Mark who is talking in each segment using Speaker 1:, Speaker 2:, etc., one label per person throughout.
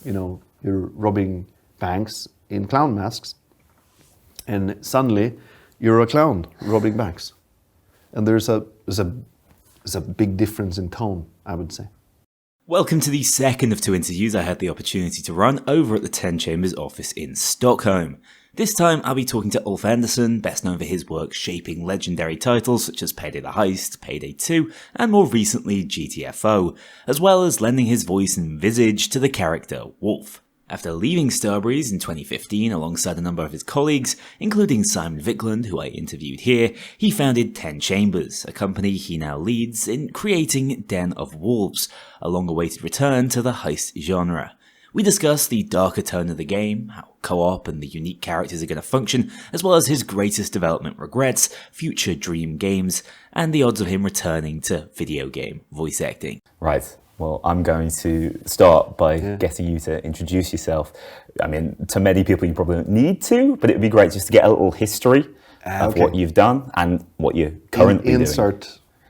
Speaker 1: you're robbing banks in clown masks, and suddenly you're a clown robbing banks, and there's a big difference in tone, I would say.
Speaker 2: Welcome to the second of two interviews I had the opportunity to run over at the 10 Chambers office in Stockholm. This time I'll be talking to Ulf Andersson, best known for his work shaping legendary titles such as Payday the Heist, Payday 2, and more recently GTFO, as well as lending his voice and visage to the character Wolf. After leaving Starbreeze in 2015 alongside a number of his colleagues, including Simon Viklund, who I interviewed here, he founded 10 Chambers, a company he now leads in creating Den of Wolves, a long-awaited return to the heist genre. We discuss the darker tone of the game, how co-op and the unique characters are going to function, as well as his greatest development regrets, future dream games, and the odds of him returning to video game voice acting.
Speaker 3: Right. Well, I'm going to start by getting you to introduce yourself. I mean, to many people you probably don't need to, but it'd be great just to get a little history of what you've done and what you're currently doing.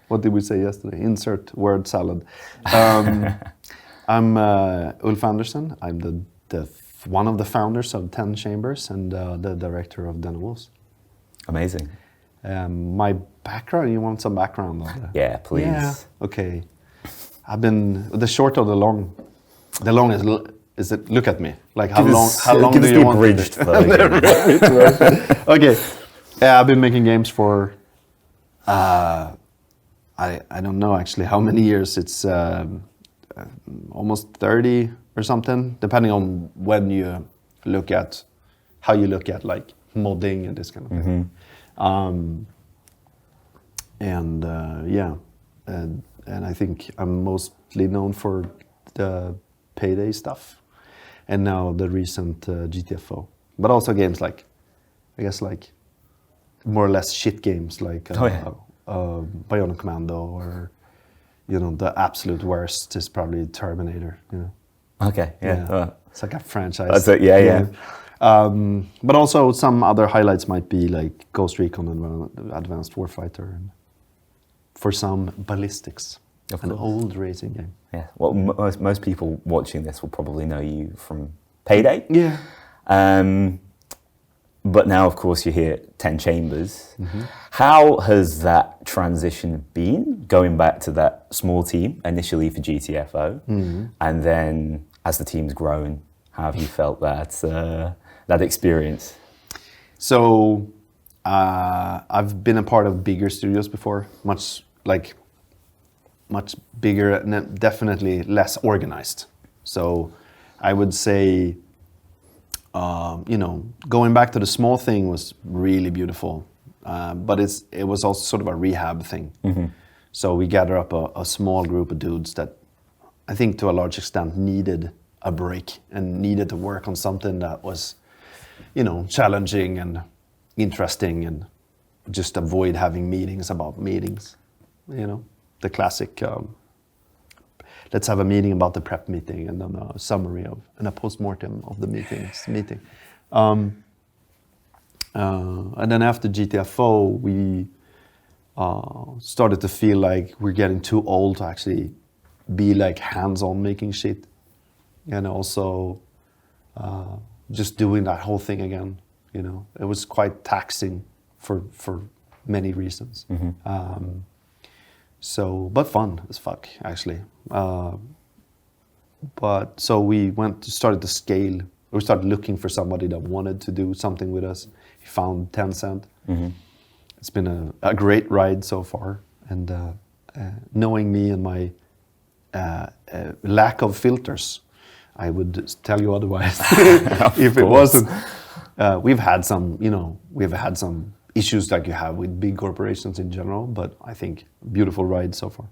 Speaker 1: What did we say yesterday? Insert word salad. I'm Ulf Andersson. I'm the one of the founders of 10 Chambers and the director of Den of Wolves.
Speaker 3: Amazing.
Speaker 1: My background, you want some background on that?
Speaker 3: Yeah, please.
Speaker 1: Yeah, okay. I've been the short or the long. The long is it? Look at me. Like how long do you want?
Speaker 3: Abridged
Speaker 1: Okay. I've been making games for. I don't know actually how many years. It's almost 30 or something, depending on when you look at how you look at like modding and this kind of thing. And I think I'm mostly known for the Payday stuff, and now the recent GTFO. But also games like, I guess like, more or less shit games like Bionic Commando, or the absolute worst is probably Terminator.
Speaker 3: Okay, yeah.
Speaker 1: It's like a franchise.
Speaker 3: That's it. Yeah.
Speaker 1: But also some other highlights might be like Ghost Recon and Advanced Warfighter, and for some ballistics, an old racing game.
Speaker 3: Yeah. Well, most people watching this will probably know you from Payday.
Speaker 1: Yeah.
Speaker 3: But now, of course, you're here at 10 Chambers. How has that transition been, going back to that small team initially for GTFO, and then as the team's grown, how have you felt that experience?
Speaker 1: So I've been a part of bigger studios before, much bigger and definitely less organized. So I would say, going back to the small thing was really beautiful, but it was also sort of a rehab thing. So we gathered up a small group of dudes that I think to a large extent needed a break and needed to work on something that was, challenging and interesting, and just avoid having meetings about meetings. The classic, let's have a meeting about the prep meeting and then a summary and a post-mortem of the meeting. And then after GTFO, we started to feel like we're getting too old to actually be like hands-on making shit. And also just doing that whole thing again, it was quite taxing for many reasons. But fun as fuck, actually. But so we started to scale. We started looking for somebody that wanted to do something with us. We found Tencent. It's been a great ride so far. And knowing me and my lack of filters, I would tell you otherwise if it wasn't. We've had some issues like you have with big corporations in general, but I think beautiful ride so far.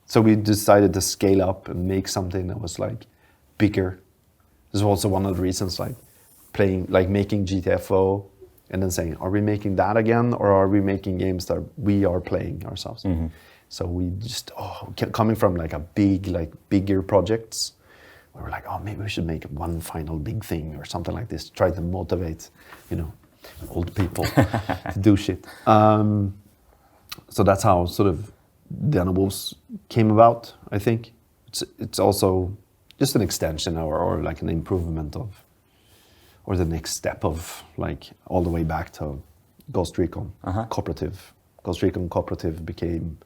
Speaker 1: So we decided to scale up and make something that was like bigger. This is also one of the reasons making GTFO and then saying, are we making that again, or are we making games that we are playing ourselves? So we just coming from bigger projects, we were like, maybe we should make one final big thing or something like this. Try to motivate, old people to do shit. So that's how sort of Den of Wolves came about. I think it's also just an extension or like an improvement of, or the next step of, like, all the way back to Ghost Recon Cooperative. Ghost Recon Cooperative became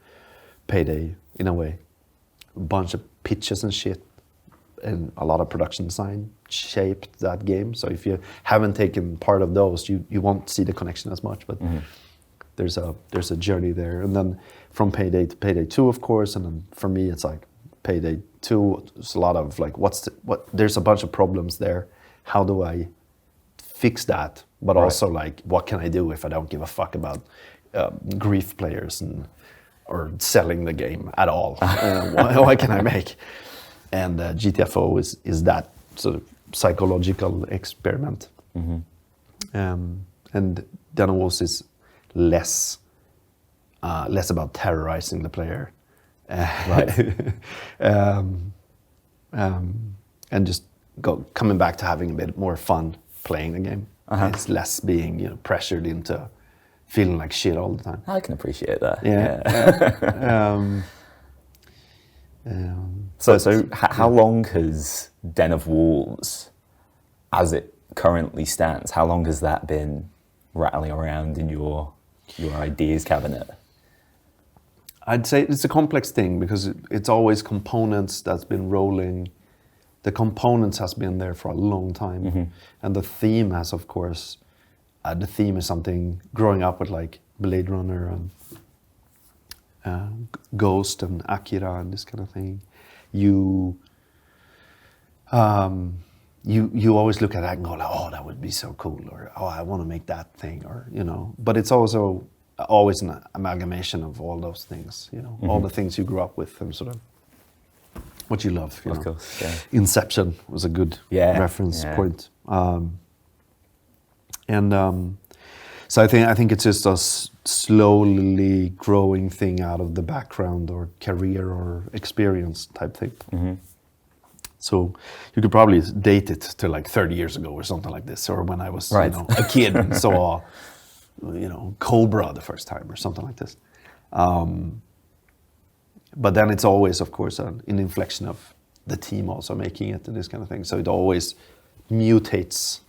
Speaker 1: Payday in a way. A bunch of pitches and shit, and a lot of production design shaped that game. So if you haven't taken part of those, you won't see the connection as much. But there's a journey there, and then from Payday to Payday 2, of course, and then for me it's like Payday 2. It's a lot of like there's a bunch of problems there. How do I fix that? But also like, what can I do if I don't give a fuck about grief players or selling the game at all? What can I make? And GTFO is that sort of psychological experiment. And Den of Wolves is less about terrorizing the player, and just coming back to having a bit more fun playing the game. It's less being pressured into feeling like shit all the time.
Speaker 3: I can appreciate that. So how long has Den of Wolves, as it currently stands, how long has that been rattling around in your ideas cabinet?
Speaker 1: I'd say it's a complex thing because it's always components that's been rolling. The components has been there for a long time, and the theme has, of course, the theme is something growing up with, like Blade Runner and Ghost and Akira and this kind of thing. You always look at that and go like, oh, that would be so cool, or oh, I want to make that thing, or But it's also always an amalgamation of all those things, all the things you grew up with and sort of what you love.
Speaker 3: Of course, yeah.
Speaker 1: Inception was a good reference point. So I think it's just a slowly growing thing out of the background or career or experience type thing. So you could probably date it to like 30 years ago or something like this, or when I was a kid and saw Cobra the first time or something like this. But then it's always, of course, an inflection of the team also making it and this kind of thing. So it always mutates.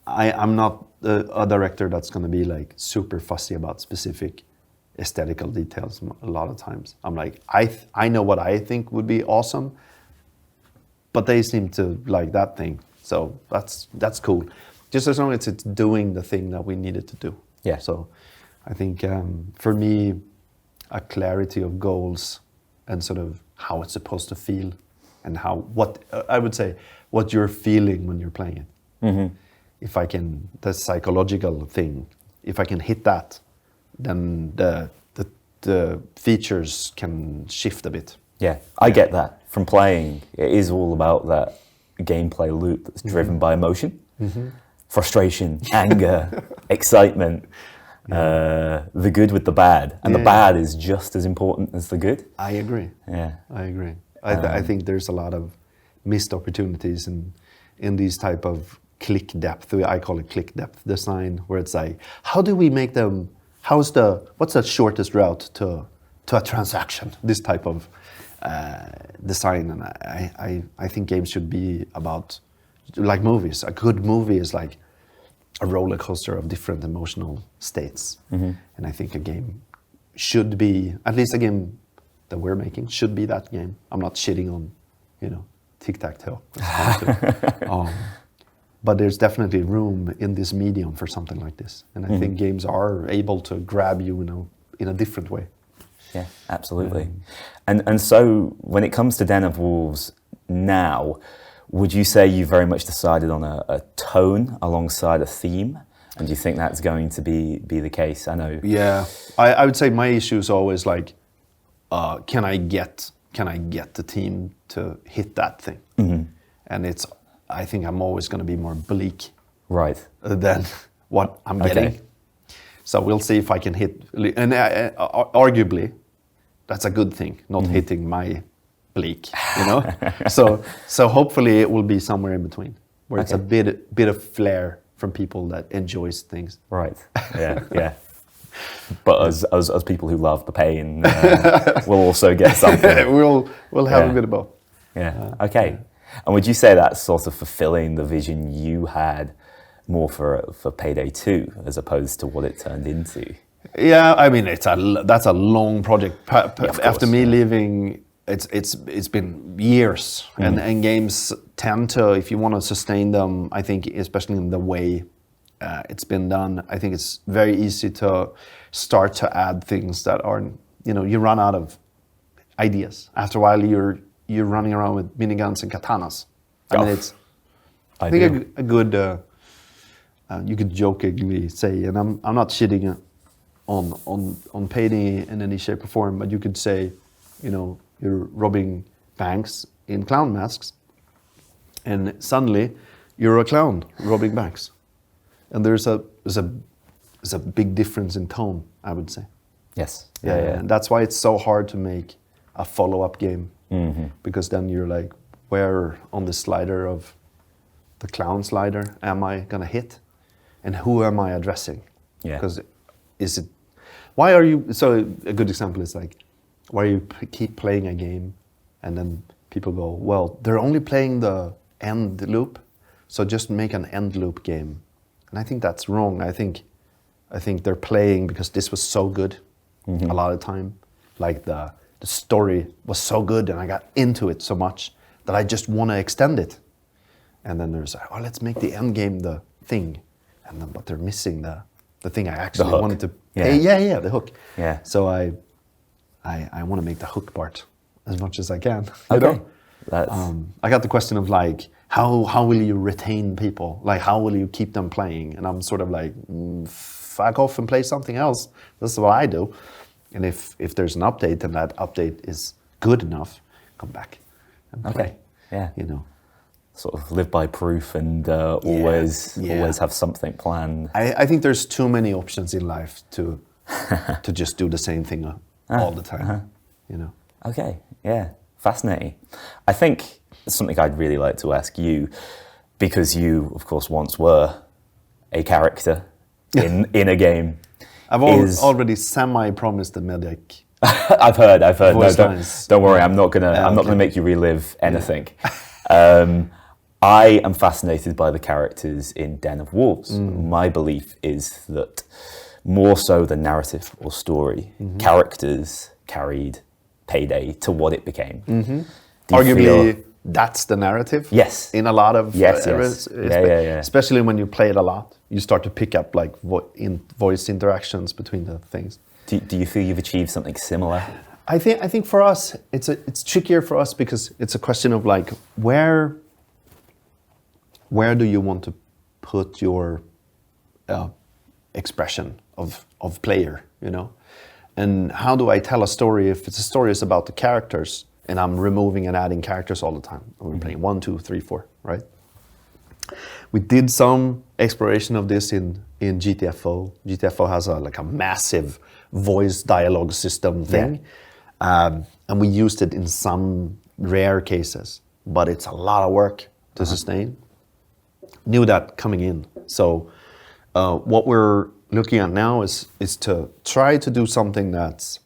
Speaker 1: I'm not a director that's going to be like super fussy about specific aesthetical details a lot of times. I'm like, I know what I think would be awesome, but they seem to like that thing. So that's cool. Just as long as it's doing the thing that we needed to do.
Speaker 3: Yeah.
Speaker 1: So I think for me, a clarity of goals and sort of how it's supposed to feel and I would say what you're feeling when you're playing it. If I can, the psychological thing, if I can hit that, then the features can shift a bit.
Speaker 3: Yeah, I get that. From playing, it is all about that gameplay loop that's driven by emotion, frustration, anger, excitement, the good with the bad. And the bad is just as important as the good.
Speaker 1: I agree.
Speaker 3: Yeah.
Speaker 1: I agree. I think there's a lot of missed opportunities in these type of click depth. I call it click depth design, where it's like, how do we make them, what's the shortest route to a transaction? This type of design. And I think games should be about, like movies. A good movie is like a roller coaster of different emotional states. And I think a game should be, at least a game that we're making, should be that game. I'm not shitting on, tic-tac-toe. But there's definitely room in this medium for something like this. And I think games are able to grab you, in a different way.
Speaker 3: Yeah, absolutely. And so when it comes to Den of Wolves now, would you say you very much decided on a tone alongside a theme? And do you think that's going to be the case? I know. Yeah,
Speaker 1: I would say my issue is always like, can I get the team to hit that thing? And I think I'm always going to be more bleak, than what I'm getting. So we'll see if I can hit. And arguably, that's a good thing, not hitting my bleak, So hopefully it will be somewhere in between, where it's a bit of flair from people that enjoys things.
Speaker 3: Right. Yeah. But as people who love the pain, we'll also get something.
Speaker 1: we'll have a bit of both.
Speaker 3: Yeah. Okay. And would you say that's sort of fulfilling the vision you had more for Payday 2 as opposed to what it turned into?
Speaker 1: Yeah, I mean that's a long project. After me
Speaker 3: yeah.
Speaker 1: leaving, it's been years, and games tend to, if you want to sustain them, I think especially in the way it's been done, I think it's very easy to start to add things that aren't, you run out of ideas. After a while, you're running around with miniguns and katanas. I mean, it's I think a good. You could jokingly say, and I'm not shitting on Payday in any shape or form, but you could say, you're robbing banks in clown masks, and suddenly you're a clown robbing banks, and there's a big difference in tone, I would say.
Speaker 3: Yes.
Speaker 1: And that's why it's so hard to make a follow-up game, because then you're like, where on the slider of the clown slider am I gonna hit, and who am I addressing?
Speaker 3: Yeah.
Speaker 1: Because why are you? So a good example is like, why you keep playing a game, and then people go, well, they're only playing the end loop, so just make an end loop game, and I think that's wrong. I think they're playing because this was so good a lot of time, like the story was so good, and I got into it so much that I just want to extend it, and then there's like, oh, let's make the end game the thing, and then but they're missing the thing I actually wanted to. Yeah, the hook.
Speaker 3: Yeah.
Speaker 1: So I want to make the hook part as much as I can.
Speaker 3: Okay.
Speaker 1: I got the question of like, how will you retain people? Like, how will you keep them playing? And I'm sort of like, fuck off and play something else. This is what I do. And if there's an update and that update is good enough, come back and play.
Speaker 3: Okay. Yeah. Sort of live by proof and always have something planned.
Speaker 1: I think there's too many options in life to just do the same thing all the time.
Speaker 3: Okay, yeah, fascinating. I think something I'd really like to ask you, because you, of course, once were a character in a game.
Speaker 1: I've already semi-promised the medic.
Speaker 3: I've heard. No, don't worry. I'm not gonna make you relive anything. I am fascinated by the characters in Den of Wolves. My belief is that more so than narrative or story, characters carried Payday to what it became.
Speaker 1: Arguably, that's the narrative.
Speaker 3: Yes.
Speaker 1: In a lot of
Speaker 3: yes.
Speaker 1: Especially when you play it a lot, you start to pick up like voice interactions between the things.
Speaker 3: Do you feel you've achieved something similar?
Speaker 1: I think for us it's trickier for us because it's a question of like where do you want to put your expression of player, and how do I tell a story if it's a story is about the characters and I'm removing and adding characters all the time. We're playing 1, 2, 3, 4, right? We did some exploration of this in GTFO. GTFO has a massive voice dialogue system thing, and we used it in some rare cases, but it's a lot of work to sustain. Knew that coming in. So what we're looking at now is to try to do something that's,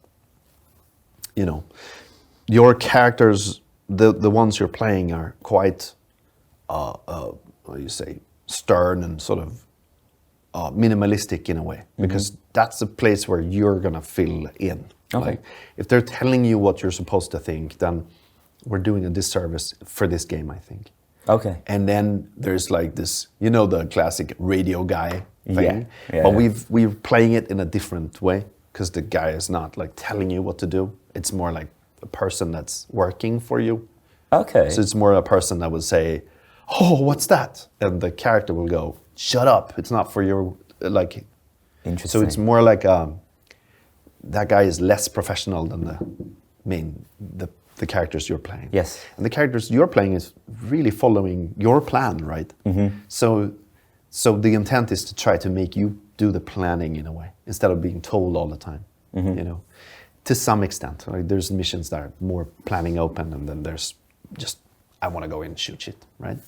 Speaker 1: your characters, the ones you're playing are quite, what do you say, stern and sort of minimalistic in a way, because that's the place where you're gonna fill in.
Speaker 3: Okay.
Speaker 1: Like, if they're telling you what you're supposed to think, then we're doing a disservice for this game, I think.
Speaker 3: Okay.
Speaker 1: And then there's like this, the classic radio guy thing.
Speaker 3: Yeah.
Speaker 1: But we're playing it in a different way because the guy is not like telling you what to do. It's more like a person that's working for you.
Speaker 3: Okay.
Speaker 1: So it's more a person that will say, "Oh, what's that?" And the character will go, "Shut up! It's not for your like."
Speaker 3: Interesting.
Speaker 1: So it's more like that guy is less professional than the characters you're playing.
Speaker 3: Yes.
Speaker 1: And the characters you're playing is really following your plan, right? So the intent is to try to make you do the planning in a way instead of being told all the time. To some extent, like there's missions that are more planning open, and then there's just I want to go in and shoot shit, right?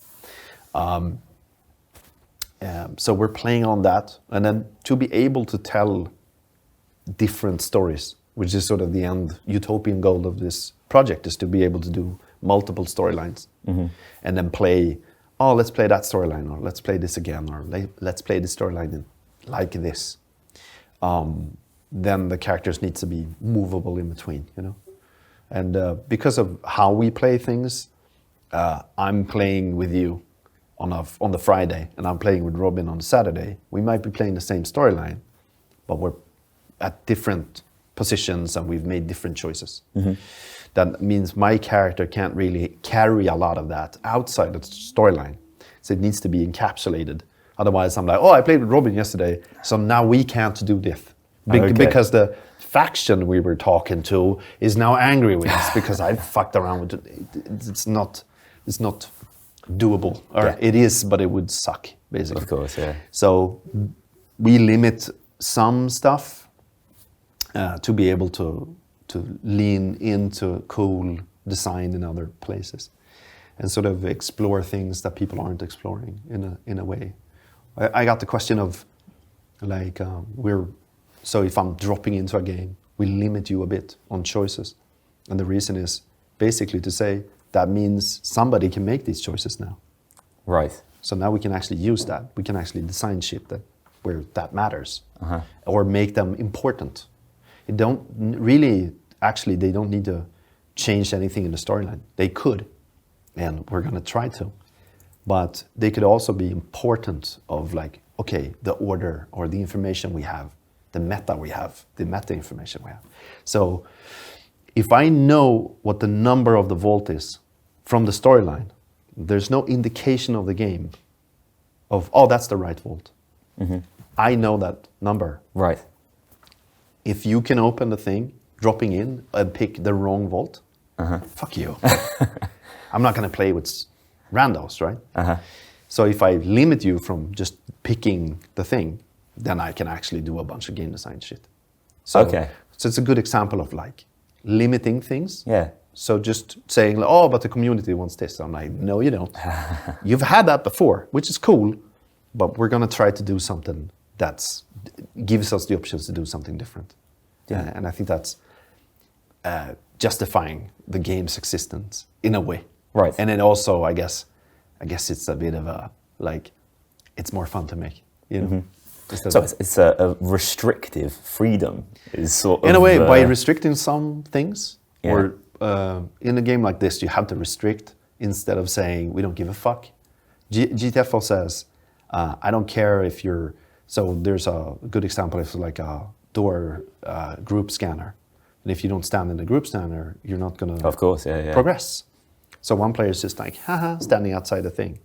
Speaker 1: So we're playing on that, and then to be able to tell different stories, which is sort of the end utopian goal of this project, is to be able to do multiple storylines, and then play. Oh, let's play that storyline, or let's play this again, or let's play this storyline like this. Then the characters need to be movable in between, you know. And because of how we play things, I'm playing with you on the Friday, and I'm playing with Robin on the Saturday. We might be playing the same storyline, but we're at different positions and we've made different choices. That means my character can't really carry a lot of that outside of the storyline. So it needs to be encapsulated. Otherwise, I'm like, oh, I played with Robin yesterday, so now we can't do this. Because the faction we were talking to is now angry with us because I fucked around with it. It's not doable. Or it is, but it would suck, basically.
Speaker 3: Of course, yeah.
Speaker 1: So we limit some stuff to be able to lean into cool design in other places and sort of explore things that people aren't exploring in a way. I got the question of like so if I'm dropping into a game, we limit you a bit on choices, and the reason is basically to say that means somebody can make these choices now.
Speaker 3: Right.
Speaker 1: So now we can actually use that. We can actually design shit where that matters, or make them important. They don't need to change anything in the storyline. They could, and we're gonna try to, but they could also be important of like, okay, the order or the information we have, the meta information we have. So if I know what the number of the vault is from the storyline, there's no indication of the game of, oh, that's the right vault. I know that number.
Speaker 3: Right.
Speaker 1: If you can open the thing, dropping in and pick the wrong vault, fuck you. I'm not gonna play with randos, right? So if I limit you from just picking the thing, then I can actually do a bunch of game design shit. So it's a good example of like limiting things.
Speaker 3: Yeah.
Speaker 1: So just saying, oh, but the community wants this. I'm like, no, you don't. You've had that before, which is cool, but we're gonna try to do something that gives us the options to do something different. Yeah. And I think that's justifying the game's existence in a way.
Speaker 3: Right.
Speaker 1: And then also, I guess it's a bit of a, like, it's more fun to make, you know?
Speaker 3: So it's a restrictive freedom is sort of...
Speaker 1: In a way, by restricting some things, or in a game like this, you have to restrict instead of saying, we don't give a fuck. GTFO says, I don't care if you're... So there's a good example, it's like a door group scanner. And if you don't stand in the group scanner, you're not going to progress. So one player is just like, haha, standing outside the thing.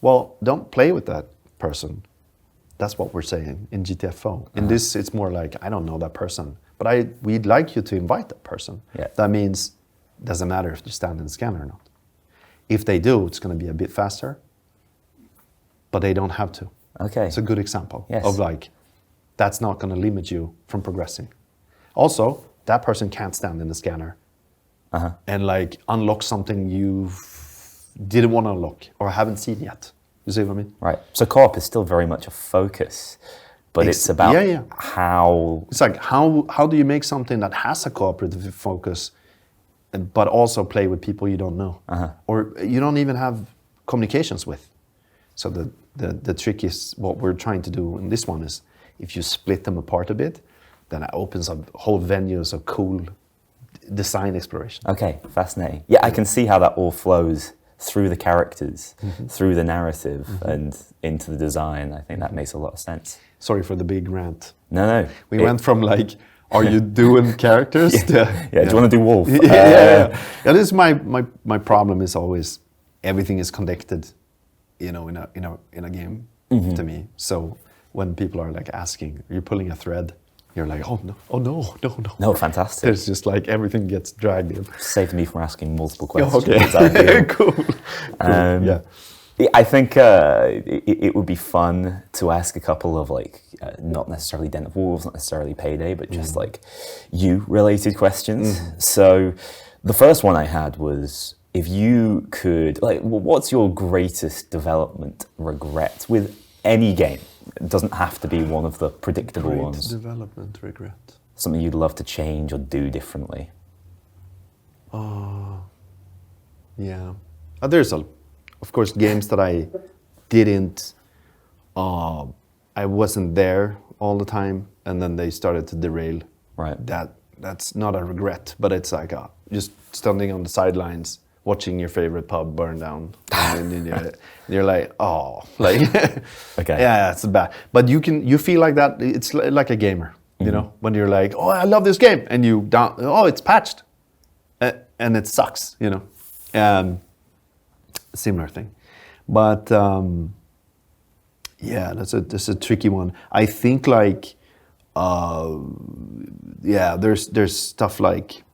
Speaker 1: Well, don't play with that person. That's what we're saying in GTFO. In this, it's more like, I don't know that person, but we'd like you to invite that person.
Speaker 3: Yeah.
Speaker 1: That means it doesn't matter if you stand in the scanner or not. If they do, it's going to be a bit faster, but they don't have to.
Speaker 3: Okay.
Speaker 1: It's a good example of like, that's not going to limit you from progressing. Also, that person can't stand in the scanner and like unlock something you didn't want to unlock or haven't seen yet. You see what I mean?
Speaker 3: Right. So co-op is still very much a focus, but it's about how...
Speaker 1: It's like, how do you make something that has a cooperative focus, but also play with people you don't know, or you don't even have communications with? So the trick is, what we're trying to do in this one is, if you split them apart a bit, then it opens up whole venues of cool design exploration.
Speaker 3: Okay, fascinating. Yeah, I can see how that all flows through the characters, through the narrative, and into the design. I think that makes a lot of sense.
Speaker 1: Sorry for the big rant.
Speaker 3: No.
Speaker 1: We went from like, are you doing characters?
Speaker 3: Do you want to do Wolf?
Speaker 1: Yeah, this is my problem is always, everything is connected, you know, in a game to me. So when people are like asking, you're pulling a thread, you're like, oh no.
Speaker 3: No, fantastic.
Speaker 1: It's just like everything gets dragged in.
Speaker 3: Saved me from asking multiple questions.
Speaker 1: Okay, cool.
Speaker 3: I think it would be fun to ask a couple of like, not necessarily Den of Wolves, not necessarily Payday, but just like you-related questions. So the first one I had was, if you could, like, what's your greatest development regret with any game? It doesn't have to be one of the predictable ones.
Speaker 1: Development regret.
Speaker 3: Something you'd love to change or do differently.
Speaker 1: Yeah. There's of course, games that I didn't, I wasn't there all the time, and then they started to derail.
Speaker 3: Right.
Speaker 1: That's not a regret, but it's like just standing on the sidelines, watching your favorite pub burn down, and then you're like, oh, like,
Speaker 3: Okay.
Speaker 1: yeah, it's bad. But you feel like that. It's like a gamer, you know, when you're like, oh, I love this game, and it's patched, and it sucks, you know. Similar thing, but yeah, that's a tricky one. I think like, yeah, there's stuff like,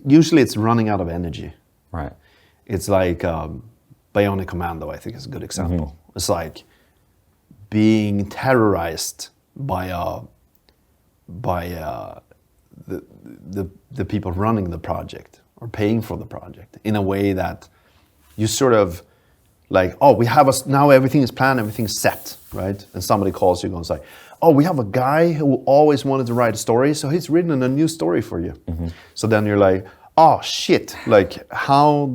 Speaker 1: usually it's running out of energy.
Speaker 3: Right.
Speaker 1: It's like Bionic Commando, I think is a good example. It's like being terrorized by the people running the project or paying for the project in a way that you sort of like, oh, now everything is planned, everything's set, right? And somebody calls you and say, oh, we have a guy who always wanted to write a story, so he's written a new story for you. So then you're like, oh shit, like how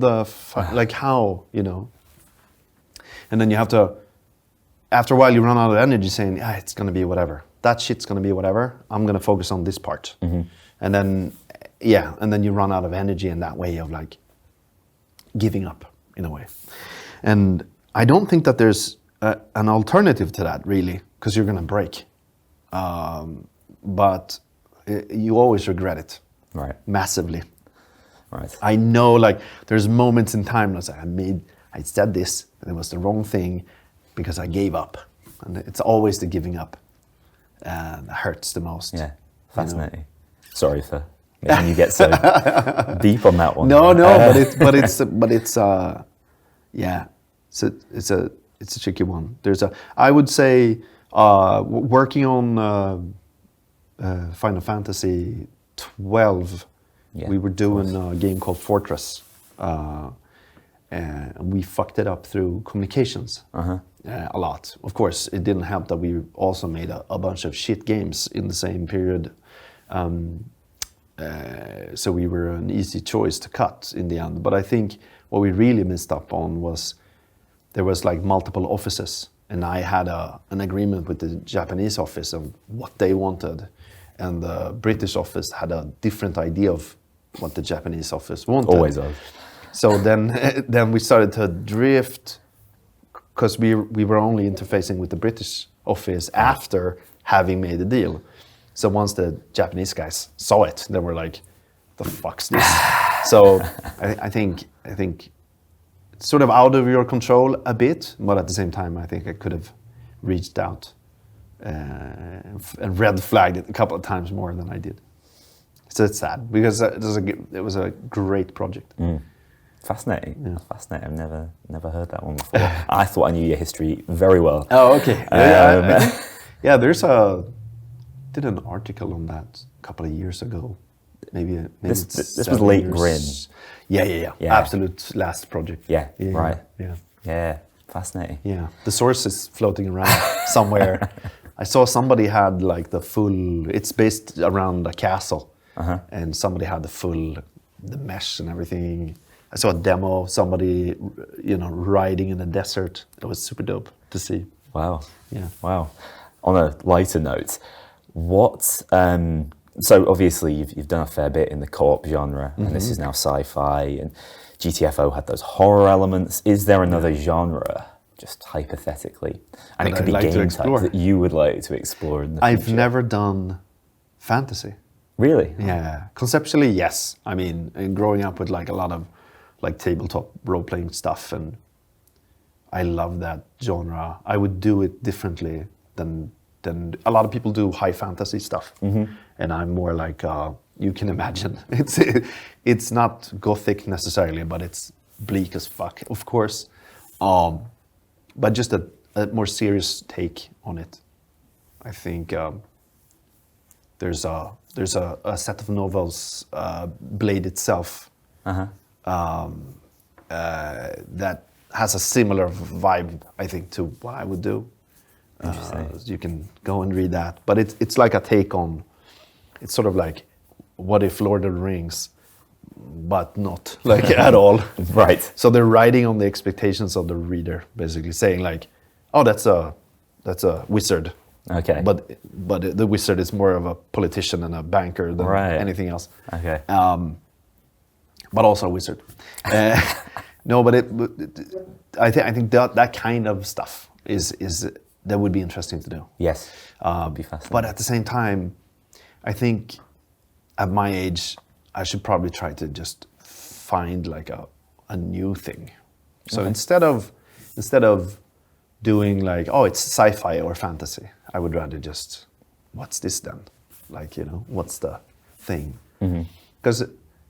Speaker 1: you know? And then you have to, after a while you run out of energy saying, it's gonna be whatever. That shit's gonna be whatever. I'm gonna focus on this part. And then, and then you run out of energy in that way of like giving up in a way. And I don't think that there's an alternative to that really, because you're gonna break. But you always regret it.
Speaker 3: Right.
Speaker 1: Massively.
Speaker 3: Right.
Speaker 1: I know, like, there's moments in time that I said this, and it was the wrong thing because I gave up. And it's always the giving up that hurts the most.
Speaker 3: Yeah, fascinating. You know? Sorry for making you get so deep on that one.
Speaker 1: No, but it's yeah. So it's a tricky one. I would say working on Final Fantasy 12. Yeah, we were doing a game called Fortress, and we fucked it up through communications a lot. Of course, it didn't help that we also made a bunch of shit games in the same period, so we were an easy choice to cut in the end. But I think what we really messed up on was there was like multiple offices, and I had an agreement with the Japanese office of what they wanted, and the British office had a different idea of what the Japanese office wanted.
Speaker 3: Always does.
Speaker 1: So then we started to drift, because we were only interfacing with the British office after having made the deal. So once the Japanese guys saw it, they were like, "The fuck's this?" So I think it's sort of out of your control a bit, but at the same time, I think I could have reached out and red flagged it a couple of times more than I did. So it's sad because it was a great project.
Speaker 3: Fascinating. Yeah. Fascinating. I've never heard that one before. I thought I knew your history very well.
Speaker 1: Oh, okay. Did an article on that a couple of years ago. Maybe
Speaker 3: this was late Grin.
Speaker 1: Yeah. Absolute last project.
Speaker 3: Yeah. Right.
Speaker 1: Yeah.
Speaker 3: Yeah. Fascinating.
Speaker 1: Yeah. The source is floating around somewhere. I saw somebody had like the full. It's based around a castle, and somebody had the mesh and everything. I saw a demo of somebody, riding in the desert. It was super dope to see.
Speaker 3: Wow.
Speaker 1: Yeah.
Speaker 3: Wow. On a lighter note, so obviously you've done a fair bit in the co-op genre, and this is now sci-fi, and GTFO had those horror elements. Is there another genre, just hypothetically, and it could be game types that you would like to explore in the future?
Speaker 1: I've never done fantasy.
Speaker 3: Really?
Speaker 1: Yeah. Conceptually, yes. I mean, growing up with like a lot of like tabletop role-playing stuff, and I love that genre. I would do it differently than a lot of people do high fantasy stuff, and I'm more like you can imagine. It's not gothic necessarily, but it's bleak as fuck, of course. But just a more serious take on it. I think there's a set of novels, Blade itself, that has a similar vibe, I think, to what I would do. You can go and read that, but it's like a take on. It's sort of like, what if Lord of the Rings but not like at all.
Speaker 3: Right.
Speaker 1: So they're riding on the expectations of the reader, basically saying like, "Oh, that's a wizard."
Speaker 3: Okay.
Speaker 1: But the wizard is more of a politician and a banker than anything else.
Speaker 3: Okay.
Speaker 1: But also a wizard. No, but I think that kind of stuff is that would be interesting to do.
Speaker 3: Yes. Be fascinating.
Speaker 1: But at the same time, I think at my age, I should probably try to just find like a new thing. So instead of doing like, oh, it's sci-fi or fantasy, I would rather just, what's this then? Like, what's the thing? Because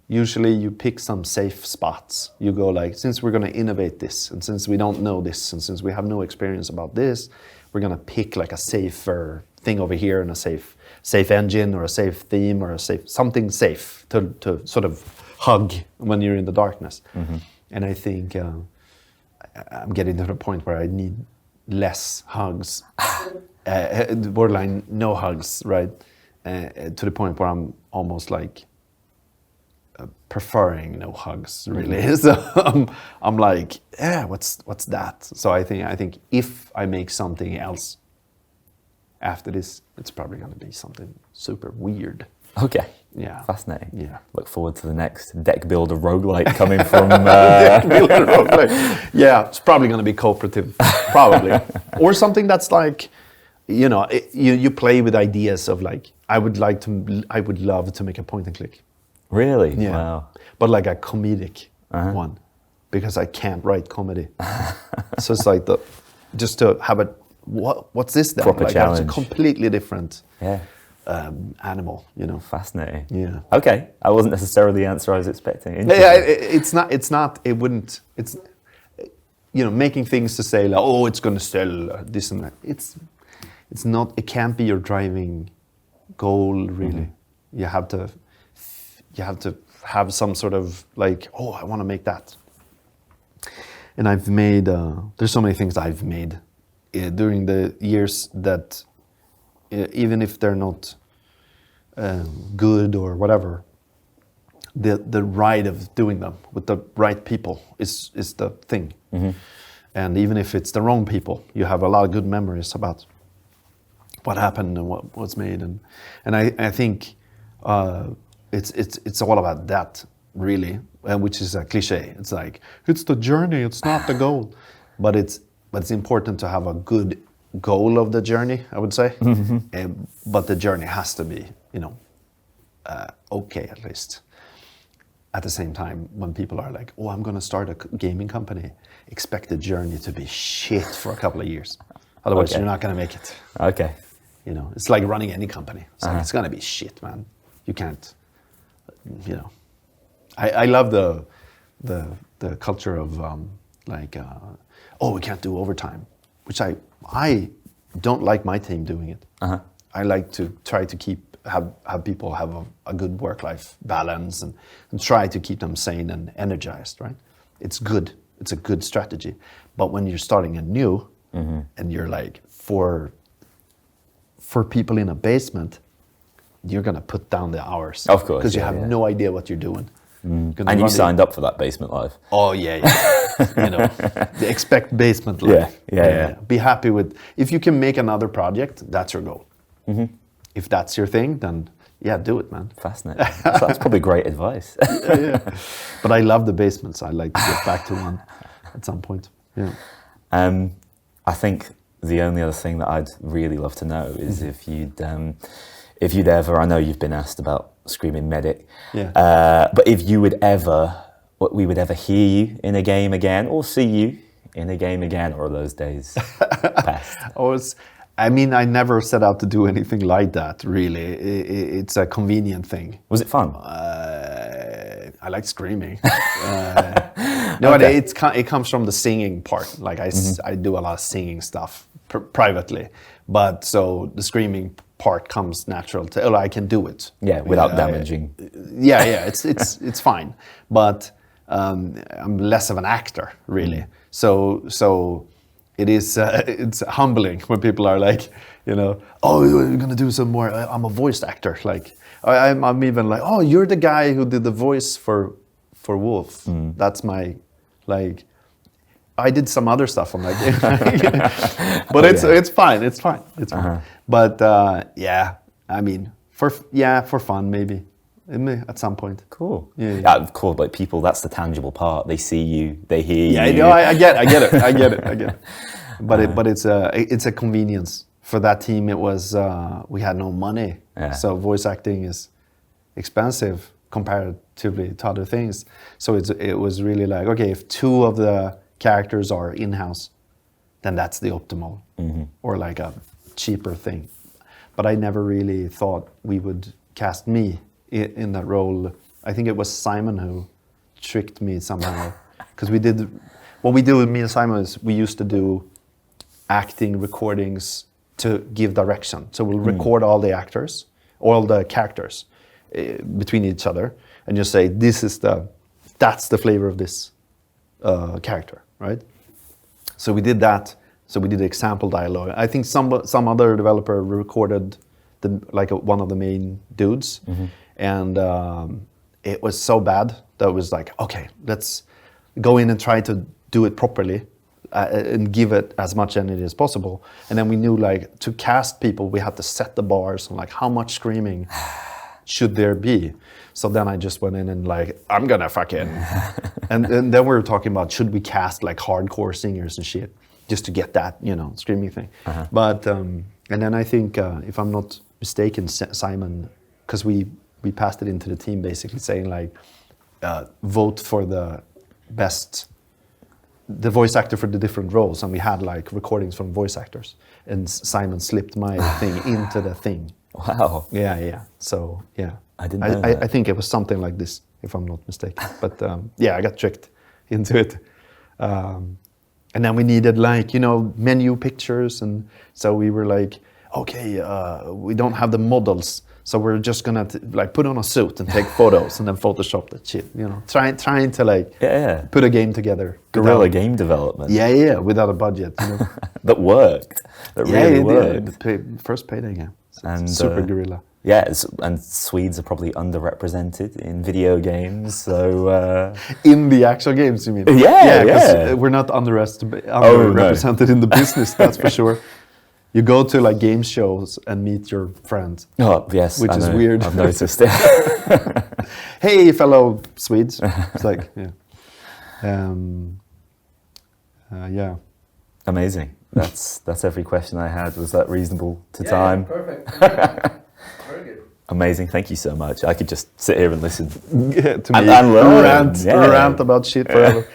Speaker 1: usually you pick some safe spots. You go like, since we're going to innovate this, and since we don't know this, and since we have no experience about this, we're going to pick like a safer thing over here and a safe engine or a safe theme or something safe to sort of hug when you're in the darkness. And I think I'm getting to the point where I need less hugs, borderline no hugs, right? To the point where I'm almost like preferring no hugs, really. So I'm like, yeah, what's that? So I think if I make something else after this, it's probably going to be something super weird.
Speaker 3: Okay.
Speaker 1: Yeah.
Speaker 3: Fascinating.
Speaker 1: Yeah.
Speaker 3: Look forward to the next deck builder roguelike coming from...
Speaker 1: Deck builder roguelike. Yeah, it's probably going to be cooperative, probably. Or something that's like, you play with ideas of like, I would love to make a point and click.
Speaker 3: Really?
Speaker 1: Yeah.
Speaker 3: Wow.
Speaker 1: But like a comedic one, because I can't write comedy. So it's like just to have what's this then?
Speaker 3: Proper
Speaker 1: like
Speaker 3: challenge.
Speaker 1: That's a completely different animal,
Speaker 3: Fascinating.
Speaker 1: Yeah.
Speaker 3: Okay. I wasn't necessarily the answer I was expecting.
Speaker 1: Yeah, it's not. It wouldn't. It's making things to say like, oh, it's going to sell this and that. It's not. It can't be your driving goal, really. You have to have some sort of like, oh, I want to make that. And I've made. There's so many things I've made during the years that, even if they're not good or whatever, the ride of doing them with the right people is the thing. And even if it's the wrong people, you have a lot of good memories about what happened and what was made. And I think it's all about that, really, which is a cliche. It's like, it's the journey, it's not the goal. But it's important to have a good goal of the journey, I would say. But the journey has to be, okay, at least. At the same time, when people are like, oh, I'm going to start a gaming company, expect the journey to be shit for a couple of years. Otherwise, you're not going to make it.
Speaker 3: Okay.
Speaker 1: It's like running any company. It's like, it's going to be shit, man. You can't, I love the culture of oh, we can't do overtime, which I don't like my team doing it. I like to try to have people have a good work-life balance and try to keep them sane and energized, right? It's good. It's a good strategy. But when you're starting anew and you're like, for people in a basement, you're going to put down the hours.
Speaker 3: Of course.
Speaker 1: Because you have no idea what you're doing.
Speaker 3: And you signed up for that basement life.
Speaker 1: Oh, yeah. They expect basement life.
Speaker 3: Yeah.
Speaker 1: Be happy with, if you can make another project, that's your goal. If that's your thing, then do it, man.
Speaker 3: Fascinating. That's probably great advice.
Speaker 1: Yeah. But I love the basements. I'd like to get back to one at some point. Yeah.
Speaker 3: I think the only other thing that I'd really love to know is if you'd ever, I know you've been asked about Screaming Medic, but if we would ever hear you in a game again or see you in a game again, or are those days past?
Speaker 1: I never set out to do anything like that, really. It's a convenient thing.
Speaker 3: Was it fun?
Speaker 1: I like screaming. It comes from the singing part. Like I do a lot of singing stuff privately, but so the screaming part comes natural to. I can do it.
Speaker 3: Yeah, without damaging.
Speaker 1: It's fine. But I'm less of an actor, really. So it is it's humbling when people are like, you know, oh, you're gonna do some more. I'm a voice actor. Like I'm even like, oh, you're the guy who did the voice for Wolf. That's my like. I did some other on like, but it's fine. It's fine. It's fine. But yeah, I mean, for fun maybe. At some point.
Speaker 3: Cool.
Speaker 1: Yeah.
Speaker 3: Of course, like people, that's the tangible part. They see you, they hear
Speaker 1: you.
Speaker 3: Yeah,
Speaker 1: no, I get it. But it's a convenience for that team. It was we had no money, so voice acting is expensive comparatively to other things. So it was really like, okay, if 2 of the characters are in-house, then that's the optimal, or like a cheaper thing. But I never really thought we would cast me in that role. I think it was Simon who tricked me somehow, because what we do with me and Simon is we used to do acting recordings to give direction. So we'll record all the actors, all the characters between each other, and just say that's the flavor of this character, right? So we did that. So we did example dialogue. I think some other developer recorded one of the main dudes. And it was so bad that it was like, okay, let's go in and try to do it properly and give it as much energy as possible. And then we knew like to cast people, we had to set the bars on like how much screaming should there be. So then I just went in and like, I'm gonna fucking, and then we were talking about should we cast like hardcore singers and shit just to get that, you know, screaming thing. But and then I think if I'm not mistaken, Simon, because we passed it into the team basically saying like, vote for the voice actor for the different roles. And we had like recordings from voice actors, and Simon slipped my thing into the thing.
Speaker 3: Wow.
Speaker 1: Yeah. So yeah.
Speaker 3: I didn't know that.
Speaker 1: I think it was something like this, if I'm not mistaken. But yeah, I got tricked into it. And then we needed like, you know, menu pictures. And so we were like, okay, we don't have the models. So we're just gonna like put on a suit and take photos and then Photoshop that shit, you know, trying to like put a game together.
Speaker 3: Guerrilla game development.
Speaker 1: Yeah, without a budget. You know?
Speaker 3: That worked. That really worked.
Speaker 1: The first Payday game.
Speaker 3: And
Speaker 1: super guerrilla.
Speaker 3: Yeah, and Swedes are probably underrepresented in video games. So
Speaker 1: in the actual games, you mean?
Speaker 3: Yeah.
Speaker 1: We're not underrepresented in the business. That's for sure. You go to like game shows and meet your friends.
Speaker 3: Oh yes,
Speaker 1: which is weird.
Speaker 3: I've noticed it.
Speaker 1: Hey, fellow Swedes. It's like yeah.
Speaker 3: Amazing. That's every question I had. Was that reasonable to time?
Speaker 4: Yeah, perfect. Very good.
Speaker 3: Amazing. Thank you so much. I could just sit here and listen
Speaker 1: to me
Speaker 3: and learn.
Speaker 1: Rant about shit forever.